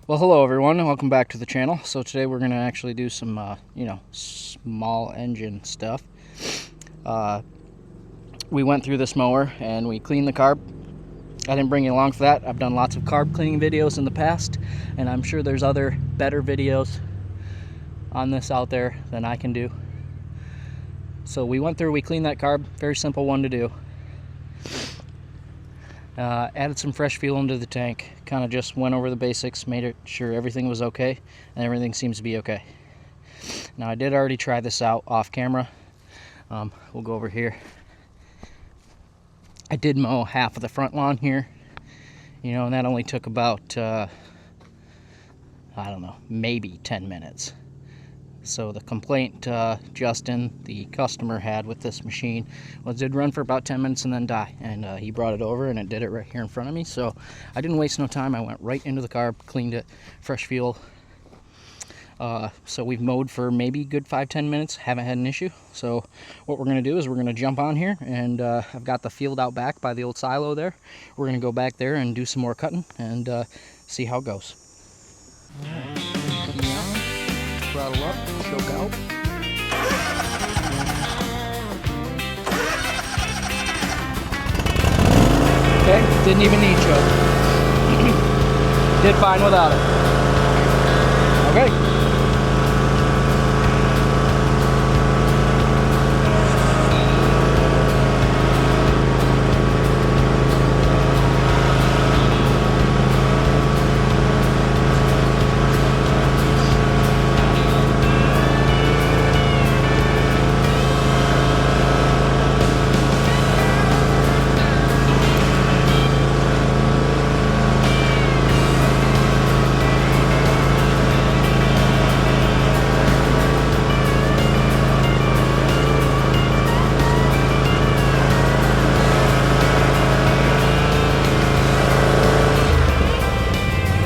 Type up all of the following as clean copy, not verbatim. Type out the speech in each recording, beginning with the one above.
Well, hello everyone, and welcome back to the channel. So today we're going to actually do some, small engine stuff. We went through this mower and we cleaned the carb. I didn't bring you along for that. I've done lots of carb cleaning videos in the past, and I'm sure there's other better videos on this out there than I can do. So we went through, we cleaned that carb, very simple one to do. Added some fresh fuel into the tank, kind of just went over the basics, made sure everything was okay, and everything seems to be okay. Now I did already try this out off camera. We'll go over here. I did mow half of the front lawn here, and that only took about, I don't know, maybe 10 minutes. So the complaint Justin, the customer, had with this machine was it did run for about 10 minutes and then die. And he brought it over and it did it right here in front of me. So I didn't waste no time. I went right into the carb, cleaned it, fresh fuel. So we've mowed for maybe a good 5-10 minutes. Haven't had an issue. So what we're going to do is we're going to jump on here. And I've got the field out back by the old silo there. We're going to go back there and do some more cutting and see how it goes. All right. Throttle up, choke out. Okay, didn't even need choke. Did fine without it. Okay.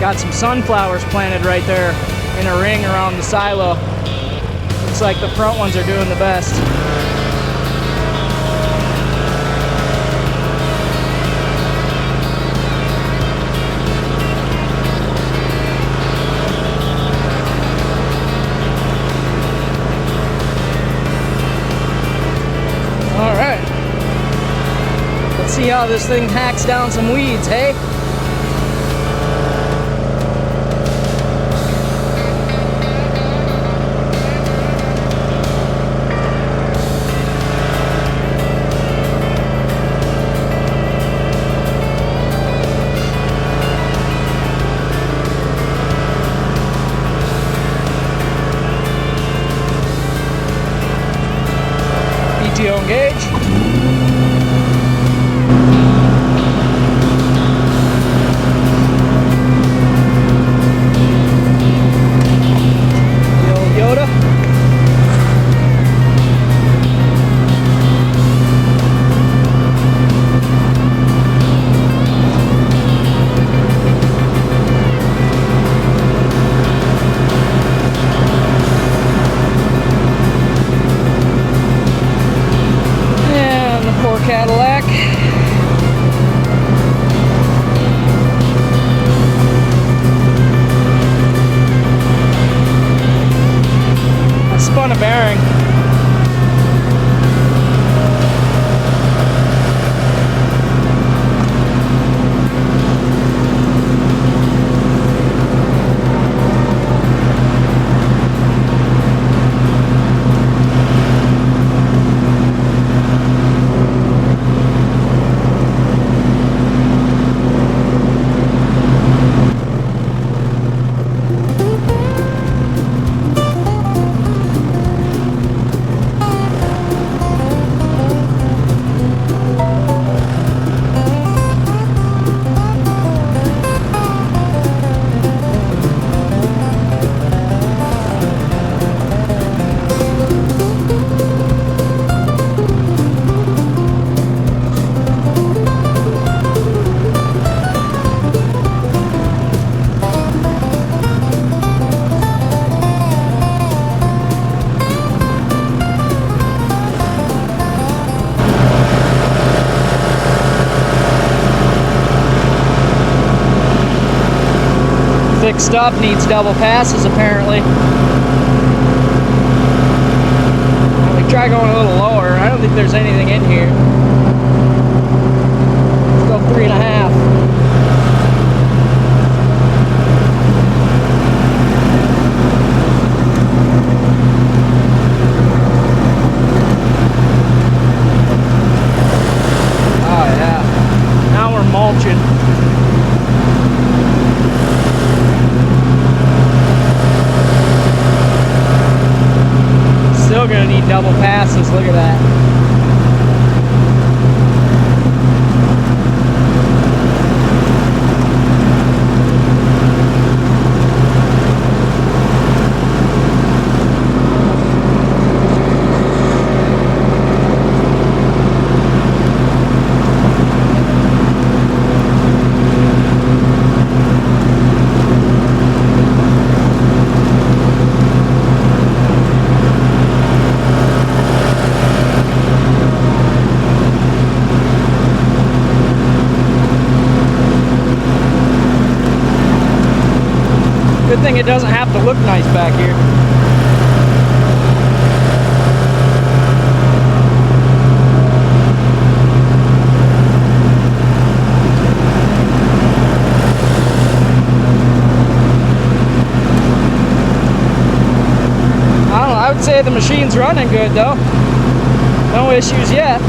Got some sunflowers planted right there in a ring around the silo. Looks like the front ones are doing the best. All right. Let's see how this thing hacks down some weeds, hey? Engage. The old Yoda. Cadillac. I spun a bearing. fixed up, needs double passes apparently. Well, we try going a little lower. I don't think there's anything in here. Let's go 3.5. Oh yeah, now we're mulching. Still gonna need double passes, look at that. Good thing it doesn't have to look nice back here. I don't know, I would say the machine's running good though. No issues yet.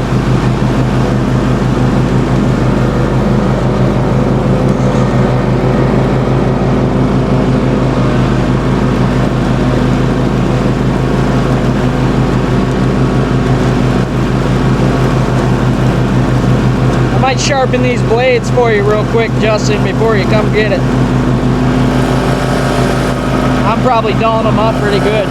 Might sharpen these blades for you real quick, Justin, before you come get it. I'm probably dulling them up pretty good.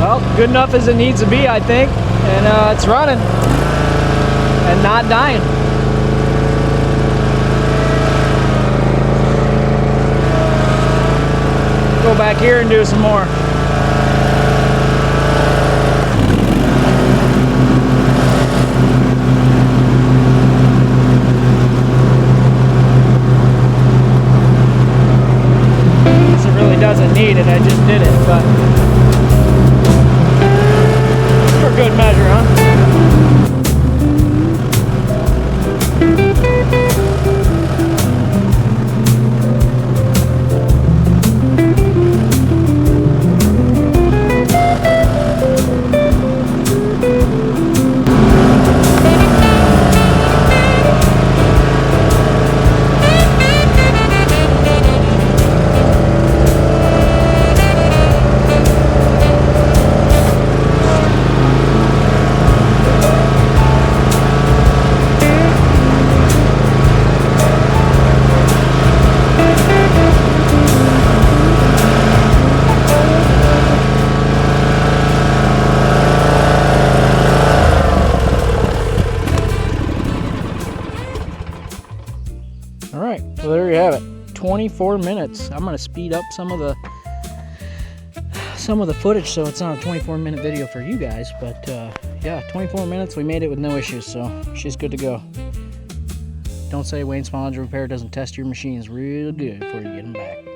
Well, good enough as it needs to be, I think. And it's running and not dying. Go back here and do some more. It really doesn't need it, I just did it, but for good measure, huh? Alright, well there you have it. 24 minutes. I'm gonna speed up some of the footage so it's not a 24-minute video for you guys, but yeah, 24 minutes, we made it with no issues, so she's good to go. Don't say Wayne Small Engine Repair doesn't test your machines real good before you get them back.